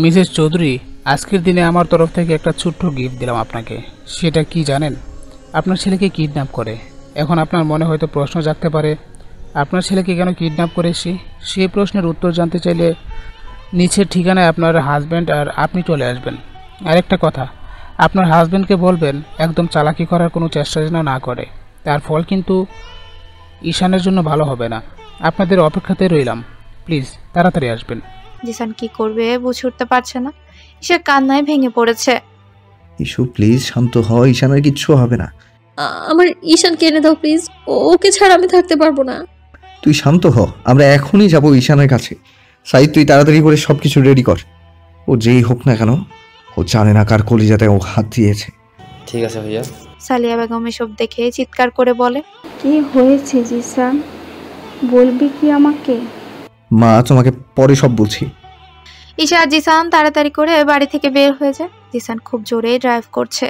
Mrs Chowdhury, আজকের দিনে আমার তরফ থেকে একটা ছোট্ট গিফট দিলাম আপনাকে। সেটা কি জানেন? আপনার ছেলেকে কিডন্যাপ করে। এখন আপনার মনে হয়তো প্রশ্ন জাগতে পারে, আপনার ছেলেকে কেন কিডন্যাপ করেছি? সেই প্রশ্নের উত্তর জানতে চাইলে নিচের ঠিকানায় আপনার হাজব্যান্ড আর আপনি চলে আসবেন। আরেকটা কথা, আপনার হাজব্যান্ডকে বলবেন একদম চালাকি করার কোনো চেষ্টা যেন না করে। তার ফল কিন্তু ঈশানের জন্য ভালো হবে না। আপনাদের অপেক্ষাতে রইলাম, প্লিজ তাড়াতাড়ি আসবেন। জিসান কি করবে বুঝে উঠতে পারছে না। ঈশা কান্নায় ভেঙে পড়েছে। ইস্যু প্লিজ শান্ত হ, ঈশানের কিচ্ছু হবে না। আমার ঈশানকে এনে দাও প্লিজ, ওকে ছাড়া আমি থাকতে পারবো না। তুই শান্ত হ, আমরা এখনই যাব ঈশানের কাছে। সাইদ, তুই তাড়াতাড়ি করে সবকিছু রেডি কর। ও যেই হোক না কেন, ও জানে না কার কলিজাতে ও হাত দিয়েছে। ঠিক আছে ভাইয়া। সালিয়া বেগম এসব দেখে চিৎকার করে বলে, কি হয়েছে জিসান, বলবি কি আমাকে? মা, তোমাকে পরে সব বলছি। ঈশা আর জিসান তাড়াতাড়ি করে বাড়ি থেকে বের হয়ে যায়। জিসান খুব জোরে ড্রাইভ করছে।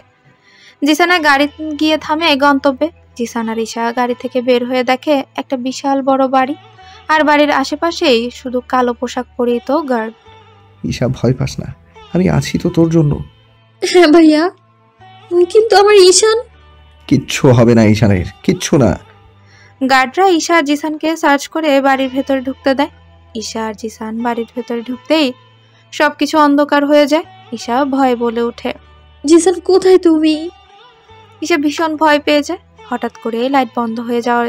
জিসানের গাড়ি গিয়ে থামে গন্তব্যে। জিসান আর ঈশা গাড়ি থেকে বের হয়ে দেখে একটা বিশাল বড় বাড়ি, আর বাড়ির আশেপাশেই শুধু কালো পোশাক পরিহিত গার্ড। ঈশা, ভয় পাস না, আমি আছি তো তোর জন্য। হ্যাঁ ভাইয়া, কিন্তু আমার ঈশান। কিচ্ছু হবে না ঈশানের, কিচ্ছু না। গার্ডরা ঈশা আর জিসানকে সার্চ করে বাড়ির ভেতরে ঢুকতে দেয়। ঈশা আর জিসান বাড়ির ভেতরে ঢুকতেই সবকিছু অন্ধকার হয়ে যায়। ঈশা ভয় বলে ওঠে, জিসান কোথায় তুমি? ঈশা ভীষণ ভয় পেয়ে যায়। হঠাৎ করে লাইট বন্ধ হয়ে যাওয়ার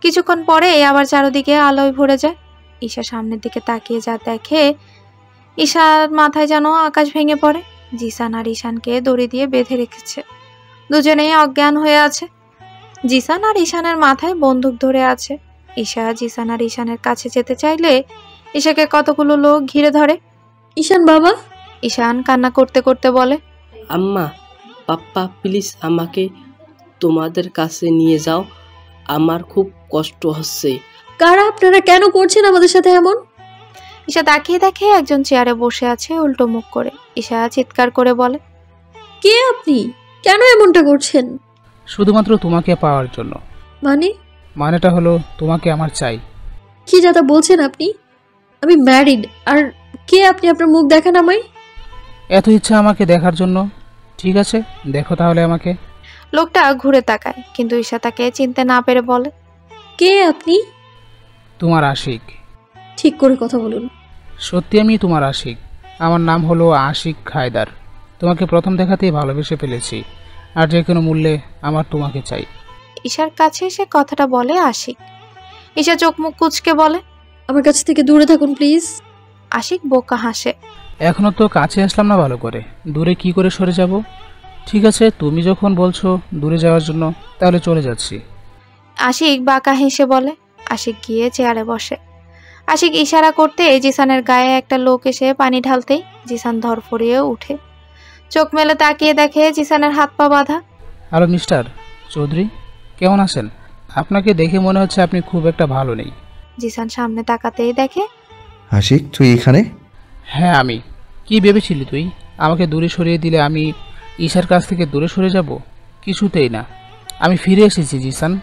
কিছুক্ষণ পরে আবার চারদিকে আলোয় ভরে যায়। ঈশা সামনের দিকে তাকিয়ে যা দেখে, ঈশার মাথায় যেন আকাশ ভেঙে পড়ে। জিসান আর ঈশানকে দড়ি দিয়ে বেঁধে রেখেছে, দুজনেই অজ্ঞান হয়ে আছে। জিসান আর ঈশানের মাথায় বন্দুক ধরে আছে। ঈশা জিসান আর ঈশানের কাছে যেতে চাইলে ঈশাকে কতগুলো লোক ঘিরে ধরে। ঈশান বাবা। ঈশান কান্না করতে করতে বলে, আম্মা, পাপ্পা প্লিজ আমাকে তোমাদের কাছে নিয়ে যাও, আমার খুব কষ্ট হচ্ছে। কারা আপনারা? কেন করছেন আমাদের সাথে এমন? ঈশা তাকিয়ে দেখে একজন চেয়ারে বসে আছে উল্টো মুখ করে। ঈশা চিৎকার করে বলে, কে আপনি? কেন এমনটা করছেন? শুধুমাত্র তোমাকে পাওয়ার জন্য। মানেটা হলো তোমাকে আমার চাই। কি যাতা বলছেন আপনি? আমি ম্যারিড। আর কে আপনি? আপনার মুখ দেখান আমায়। এত ইচ্ছা আমাকে দেখার জন্য? ঠিক আছে, দেখো তাহলে আমাকে। লোকটা ঘুরে তাকায়, কিন্তু ঈশা তাকে চিনতে না পেরে বলে, কে আপনি? তোমার আশিক। ঠিক করে কথা বলুন। সত্যি আমি তোমার আশিক। আমার নাম হলো আশিক হায়দার। তোমাকে প্রথম দেখাতেই ভালোবেসে ফেলেছি, আর যে কোনো মূল্যে আমার তোমাকে চাই। ঈশার কাছে এসে কথাটা বলে আশিক। ঈশা চোখ মুখ কুঁচকে বলে, আমার কাছ থেকে দূরে থাকুন প্লিজ। আশিক বোকা হাসে, এখনো তো কাছে আসলাম না ভালো করে, দূরে কি করে সরে যাব? ঠিক আছে, তুমি যখন বলছো দূরে যাওয়ার জন্য, তাহলে চলে যাচ্ছি। আশিক বাঁকা হেসে বলে। আশিক গিয়ে চেয়ারে বসে। আশিক ইশারা করতে জিসানের গায়ে একটা লোক এসে পানি ঢালতেই জিসান ধরফরিয়ে উঠে। চোখ মেলে তাকিয়ে দেখে জিসানের হাত পা বাঁধা। হ্যালো মিস্টার চৌধুরী, কেমন আছেন? আপনাকে দেখে মনে হচ্ছে আপনি খুব একটা ভালো নেই। জিসান সামনে তাকাতেই দেখে, আশিক, তুই এখানে? হ্যাঁ আমি। কি ভেবেছিলি তুই আমাকে দূরে সরিয়ে দিলে আমি ঈশার কাছ থেকে দূরে সরে যাব? কিছুতেই না। আমি ফিরে এসেছি জিসান,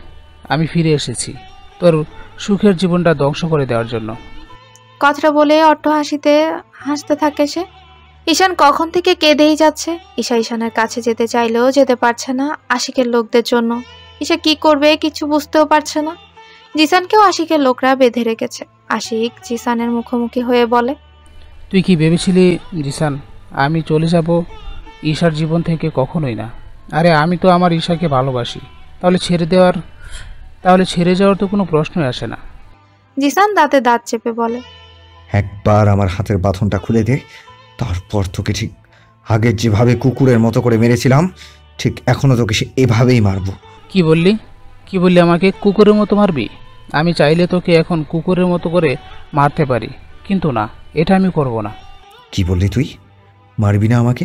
আমি ফিরে এসেছি তোর সুখের জীবনটা ধ্বংস করে দেওয়ার জন্য। কথাটা বলে অট্ট হাসতে থাকে সে। ঈশান কখন থেকে কেঁদেই যাচ্ছে। ঈশা ঈশানের কাছে যেতে চাইলেও যেতে পারছে না আশিকের লোকদের জন্য। ঈশা কি করবে কিছু বুঝতেও পারছে না। জিসানকেও আশিকের লোকরা বেঁধে রেখেছে। আশিক জিসানের মুখোমুখি হয়ে বলে, তুই কি ভেবেছিলি জিসান আমি চলে যাব ঈশার জীবন থেকে? কখনোই না। আরে আমি তো আমার ঈশাকে ভালোবাসি, তাহলে ছেড়ে যাওয়ার তো কোনো প্রশ্নই আসে না। জিসান দাঁতে দাঁত চেপে বলে, একবার আমার হাতের বাঁধনটা খুলে দে, তারপর তোকে ঠিক আগের যেভাবে কুকুরের মতো করে মেরেছিলাম, ঠিক এখনো তোকে সে এভাবেই মারবো। কি বললি আমাকে কুকুরের মতো মারবি? আমি চাইলে তোকে এখন কুকুরের মতো করে মারতে পারি, কিন্তু না, এটা আমি করব না। কি বললি তুই? মারবি না আমাকে?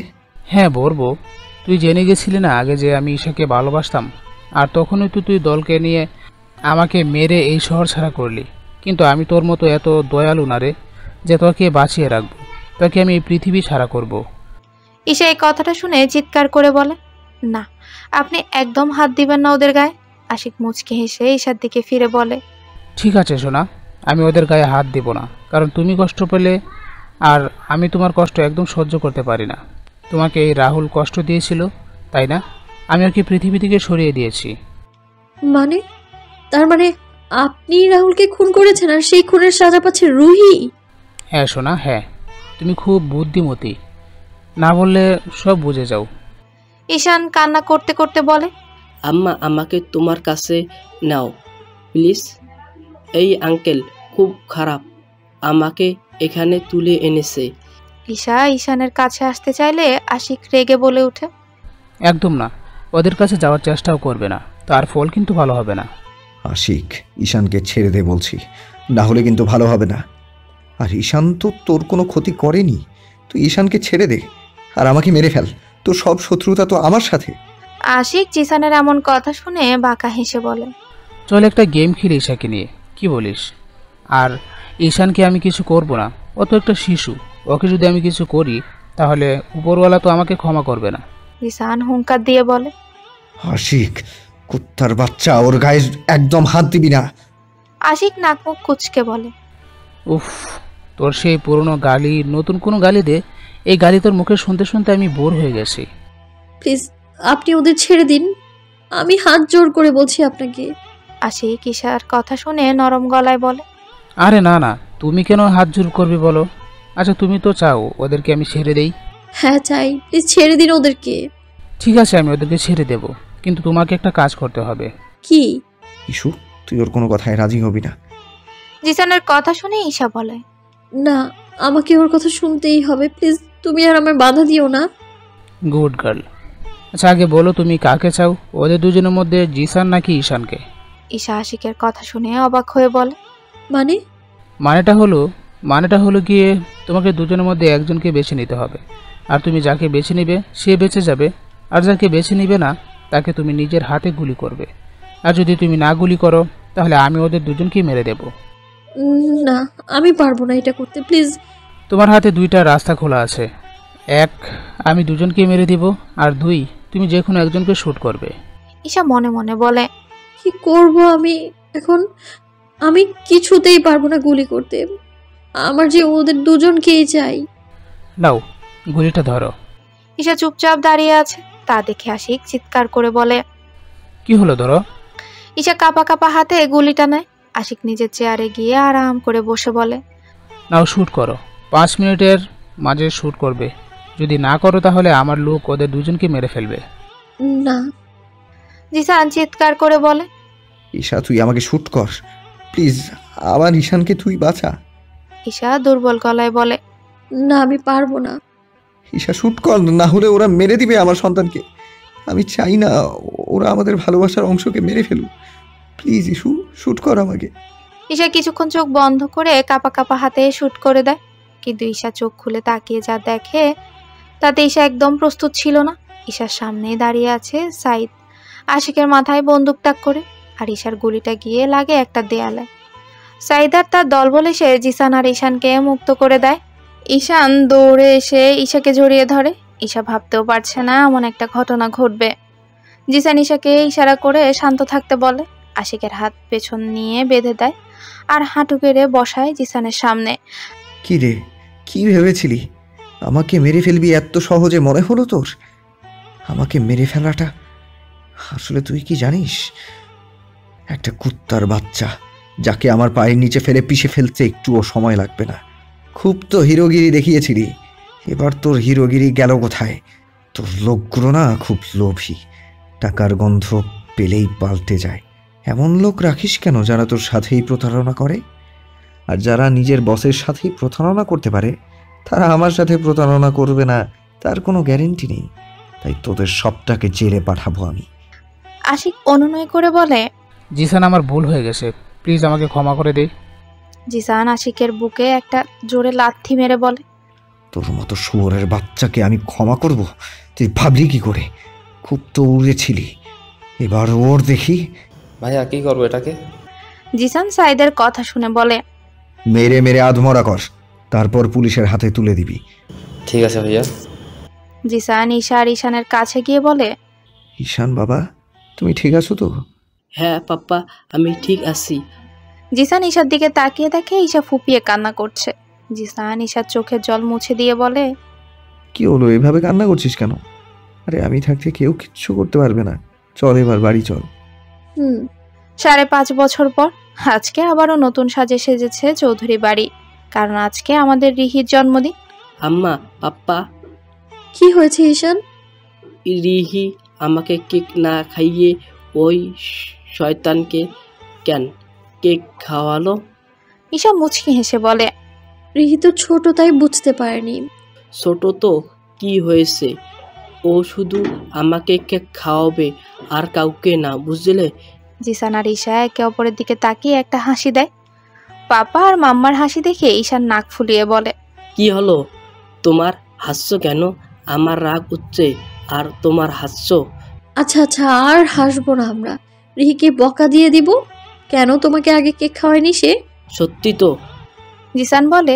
হ্যাঁ বলবো। তুই জেনে গেছিলি না আগে যে আমি ঈশাকে ভালোবাসতাম, আর তখনই তো তুই দলকে নিয়ে আমাকে মেরে এই শহর ছাড়া করলি। কিন্তু আমি তোর মতো এত দয়ালু না রে যে তোকে বাঁচিয়ে রাখবো, তোকে আমি এই পৃথিবী ছাড়া করব। ঈশা এই কথাটা শুনে চিৎকার করে বলে, না, আপনি একদম হাত দিবেন না ওদের গায়ে। আশিক মুচকে হেসে ঈশার দিকে ফিরে বলে, ঠিক আছে সোনা, আমি ওদের গায়ে হাত দেব না, কারণ তুমি কষ্ট পেলে আর আমি তোমার কষ্ট একদম সহ্য করতে পারি না। তোমাকে এই রাহুল কষ্ট দিয়েছিল, তাই না? আমি ওকে পৃথিবী থেকে সরিয়ে দিয়েছি। মানে, তার মানে আপনি রাহুলকে খুন করেছেন আর সেই খুনের সাজা পাচ্ছে রুহি? হ্যাঁ সোনা, হ্যাঁ। তুমি খুব বুদ্ধিমতী, না বললে সব বুঝে যাও। ঈশান কান্না করতে করতে বলে, আম্মা আমাকে তোমার কাছে নাও প্লিজ। এই আঙ্কেল খুব খারাপ, আমাকে এখানে তুলে এনেছে। ঈশানের কাছে আসতে চাইলে আশিক রেগে বলে ওঠে, একদম না, ওদের কাছে যাওয়ার চেষ্টাও করবে না, তার ফল কিন্তু ভালো হবে না। আশিক, ঈশানকে ছেড়ে দে বলছি, না হলে কিন্তু ভালো হবে না। আর ঈশান তো তোর কোনো ক্ষতি করেনি, তুই ঈশানকে ছেড়ে দে আর আমাকে মেরে ফেল। তোর সব শত্রুতা তো আমার সাথে। আশিক জিসানের এমন কথা শুনে বাঁকা হেসে বলে, চল একটা গেম খেলি ঈশাকে নিয়ে, কি বলিস? আর ঈশানকে আমি কিছু করব না, ও তো একটা শিশু, ওকে যদি আমি কিছু করি তাহলে উপরওয়ালা তো আমাকে ক্ষমা করবে না। জিসান হুঙ্কার দিয়ে বলে, আশিক, কুত্তার বাচ্চা, ওর গায়ে একদম হাত দিবি না। আশিক নাক মুখ কুচকে বলে, উফ, তোর সেই পুরনো গালি নতুন কোনো গালি দে, এই গালি তোর মুখে শুনতে শুনতে আমি বোর হয়ে গেছি। প্লিজ আপনি ওদের ছেড়ে দিন, আমি হাত জোর করে বলছি আপনাকে। আশিক ঈশার কথা শুনে নরম গলায় বলে, আরে না না, তুমি কেন হাত জোর করবে বলো? আচ্ছা তুমি তো চাও ওদেরকে আমি ছেড়ে দেই। হ্যাঁ চাই, প্লিজ ছেড়ে দিন ওদেরকে। ঠিক আছে, আমি ওদেরকে ছেড়ে দেব, কিন্তু তোমাকে একটা কাজ করতে হবে। কি? ইস্যু, তুই ওর কোনো কথায় রাজি হবি না। জিসানের কথা শুনে ঈশা বলে, না, আমাকে ওর কথা শুনতেই হবে, প্লিজ তুমি আর আমার বাধা দিও না। Good girl. আচ্ছা আগে বলো তুমি কাকে চাও, ওদের দুজনের মধ্যে জিসান নাকি ঈশানকে? ঈশা আশিকের কথা শুনে অবাক হয়ে বলে, মানে? মানেটা হলো গিয়ে তোমাকে দুজনের মধ্যে একজনকে বেছে নিতে হবে, আর তুমি যাকে বেছে নিবে সে বেঁচে যাবে, আর যাকে বেছে নিবে না তাকে তুমি নিজের হাতে গুলি করবে। আর যদি তুমি না গুলি করো তাহলে আমি ওদের দুজনকেই মেরে দেব। না, আমি পারবো না এটা করতে, প্লিজ। তোমার হাতে দুইটা রাস্তা খোলা আছে, এক, আমি দুজনকেই মেরে দিব, আর দুই, তুমি যে কোনো একজনকে শ্যুট করবে। ঈশা মনে মনে বলে, কি করব আমি এখন? আমি কিছুতেই পারবো না গুলি করতে, আমার যে ওদের দুজনকেই চাই। নাও গুলিটা ধরো। ঈশা চুপচাপ দাঁড়িয়ে আছে, তা দেখে আশিক চিৎকার করে বলে, কি হলো ধরো? ঈশা কাঁপা কাঁপা হাতে গুলিটা নেয়। আশিক নিজের চেয়ারে গিয়ে আরাম করে বসে বলে, নাও শ্যুট করো, 5 মিনিটের মাঝে শ্যুট করবে, যদি না করো তাহলে আমার লোক ওদের দুজনকে মেরে ফেলবে। না। জিসান চিৎকার করে বলে, ঈশা, তুই আমাকে শ্যুট কর প্লিজ, আমার ঈশানকে তুই বাঁচা। ঈশা দুর্বল গলায় বলে, না, আমি পারবো না। ঈশা শ্যুট কর, না হলে ওরা মেরে দিবে আমার সন্তানকে। আমি চাই না ওরা আমাদের ভালোবাসার অংশকে মেরে ফেলুক। প্লিজ ইস্যু, শ্যুট কর আমাকে। ঈশা কিছুক্ষণ চোখ বন্ধ করে কাঁপা কাঁপা হাতে শুট করে দেয়, কিন্তু ঈশা চোখ খুলে তাকিয়ে যা দেখে তাতে ঈশা একদম প্রস্তুত ছিল না। ঈশার সামনেই দাঁড়িয়ে আছে সাইদ, আশিকের মাথায় বন্দুক তাক করে, আর ঈশার গুলিটা গিয়ে লাগে একটা দেয়ালে। সাইদ আর তার দলবল এসে জিসান আর ঈশানকে মুক্ত করে দেয়। ঈশান দৌড়ে এসে ঈশাকে জড়িয়ে ধরে। ঈশা ভাবতেও পারছে না এমন একটা ঘটনা ঘটবে। জিসান ঈশাকে ইশারা করে শান্ত থাকতে বলে, আশিকের হাত পেছন নিয়ে বেঁধে দেয় আর হাঁটু গেড়ে বসায় জিসানের সামনে। কি রে, কি ভেবেছিলি আমাকে মেরে ফেলবি এত সহজে মনে হলো তোর? আমাকে মেরে ফেলাটা আসলে তুই কি জানিস? একটা কুত্তার বাচ্চা যাকে আমার পায়ের নিচে ফেলে পিষে ফেলতে একটুও সময় লাগবে না। খুব তো হিরোগিরি দেখিয়েছিলি, এবার তোর হিরোগিরি গেল কোথায়? তোর লোকগুলো না খুব লোভী, টাকার গন্ধ পেলেই পাল্টে যায়। এমন লোক রাখিস কেন যারা তোর সাথেই প্রতারণা করে? আর যারা নিজের বসের সাথেই প্রতারণা করতে পারে তারা আমার সাথে প্রতারণা করবে না তার কোনো গ্যারেন্টি নেই। তাই তোদের সবটাকে জেলে পাঠাবো আমি। আশিক অনুনয় করে বলে, জিসান আমার ভুল হয়ে গেছে, প্লিজ আমাকে ক্ষমা করে দে। জিসান আশিকের বুকে একটা জোরে লাথি মেরে বলে, তোর মতো শুয়োরের বাচ্চাকে আমি ক্ষমা করব? তুই ভাবলি কি করে? খুব তো উড়েছিলি, এবার ওর দেখি। ভাইয়া কি করবো এটাকে? জিসান সাইদের কথা শুনে বলে, মেরে মেরে আধমরা কর, তারপর পুলিশের হাতে তুলে দিবি। ঠিক আছে ভাইয়া। জিসান ঈশা আর ঈশানের কাছে গিয়ে বলে, ঈশান বাবা, তুমি ঠিক আছো তো? হ্যাঁ পাপ্পা, আমি ঠিক আছি। জিসান ঈশার দিকে তাকিয়ে দেখে ঈশা ফুপিয়ে কান্না করছে। জিসান ঈশার চোখের জল মুছে দিয়ে বলে, কি হলো, এভাবে কান্না করছিস কেন? আরে আমি থাকতে কেউ কিচ্ছু করতে পারবে না। চল এবার বাড়ি চল। 5.5 বছর পর আজকে আবারও নতুন সাজে সেজেছে চৌধুরী বাড়ি, কারণ আজকে আমাদের রিহির জন্মদিন। আম্মা, পাপ্পা, কি হয়েছে ঈশান? রিহি আমাকে কেক না খাইয়ে ওই শয়তানকে কেন কেক খাওয়ালো? ঈশা মুচকি হেসে বলে, রিহি তো ছোট, তাই বুঝতে পারেনি। ছোট তো কি হয়েছে, ও শুধু আমাকে কেক খাওয়াবে আর কাউকে না, বুঝলে? জিসান আর ঈশা একে অপরের দিকে তাকিয়ে একটা হাসি দেয়। পাপা আর মাম্মার হাসি দেখে ঈশান নাক ফুলিয়ে বলে, কি হলো তোমার, হাসছ কেন? আমার রাগ উঠছে আর তোমার হাসছ। আচ্ছা আচ্ছা, আর হাসবো না আমরা। রিহিকে বকা দিয়ে দিব। কেন তোমাকে আগে কেক খাওয়ায়নি সে? সত্যি তো? জিসান বলে।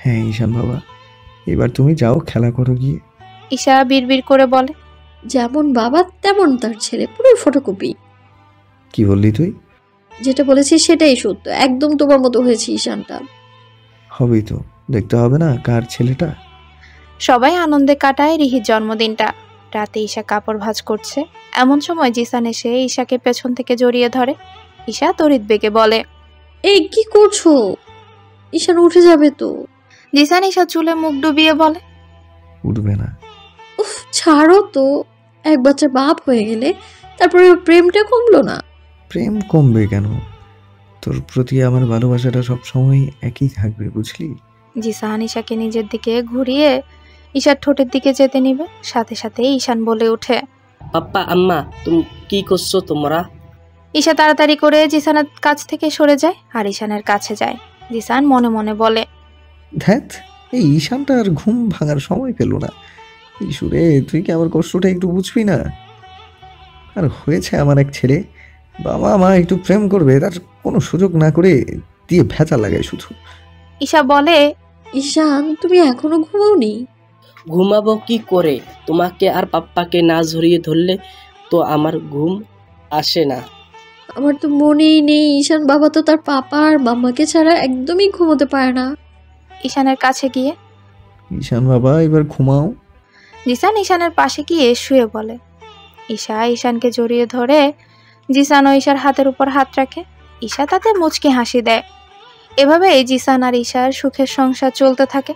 হ্যাঁ ঈশান বাবা, এবার তুমি যাও, খেলা করো গিয়ে। ঈশা বিড়বিড় করে বলে, যেমন বাবা তেমন তার ছেলে, পুরো ফটোকপি। কি বললি তুই? যেটা বলেছি সেটাই সত্য, একদম তোমার মতো হয়েছে ঈশানটা। হবেই তো, দেখতে হবে না কার ছেলেটা। সবাই আনন্দে কাটায় রিহির জন্মদিনটা। রাতে ঈশা কাপড় ভাঁজ করছে, এমন সময় জিসান এসে ঈশাকে পেছন থেকে জড়িয়ে ধরে। ঈশা তড়িৎ বেগে বলে, এই কি করছো? ঈশান উঠে যাবে তো। জিসান ঈশার চুলে মুখ ডুবিয়ে বলে, উঠবে না। উফ, ছাড়ো তো। এক বাচ্চার বাপ হয়ে গেলে তারপরে প্রেমটা কমলো না? প্রেম কমবে কেন? তোর প্রতি আমার ভালোবাসাটা সবসময় একই থাকবে, বুঝলি? জিসান ঈশাকে নিজের দিকে ঘুরিয়ে ঈশার ঠোঁটের দিকে যেতে নিবে, সাথে সাথে ঈশান বলে ওঠে, পাপ্পা, আম্মা, তুমি কি করছো তোমরা? ঈশা তাড়াতাড়ি করে জিসানের কাছ থেকে সরে যায় আর ঈশানের কাছে যায়। জিসান মনে মনে বলে, ধ্যাত, এই ঈশানটা আর ঘুম ভাঙার সময় পেল না। ইসুরে, তুই কি আমার কষ্টটা একটু বুঝবি না? আর হয়েছে আমার এক ছেলে, বাবা মা একটু প্রেম করবে, তার কোনো সুযোগ না করে দিয়ে ভেজা লাগায় শুধু। ঈশা বলে, ঈশান, তুমি এখনো ঘুমাওনি? ঘুমাবো কি করে? তোমাকে আর পাপ্পাকে না জড়িয়ে ধরলে তো আমার ঘুম আসে না। আমার তো মনেই নেই। ঈশান বাবা তো তার পাপা আর মাম্মাকে ছাড়া একদমই ঘুমোতে পারে না। ঈশানের কাছে গিয়ে, ঈশান বাবা এবার ঘুমাও। জিসান ঈশানের পাশে গিয়ে শুয়ে বলে। ঈশা ঈশানকে জড়িয়ে ধরে জিসান ও ঈশার হাতের উপর হাত রাখে। ঈশা তাতে মুচকি হাসি দেয়। এভাবেই জিসান আর ঈশার সুখের সংসার চলতে থাকে।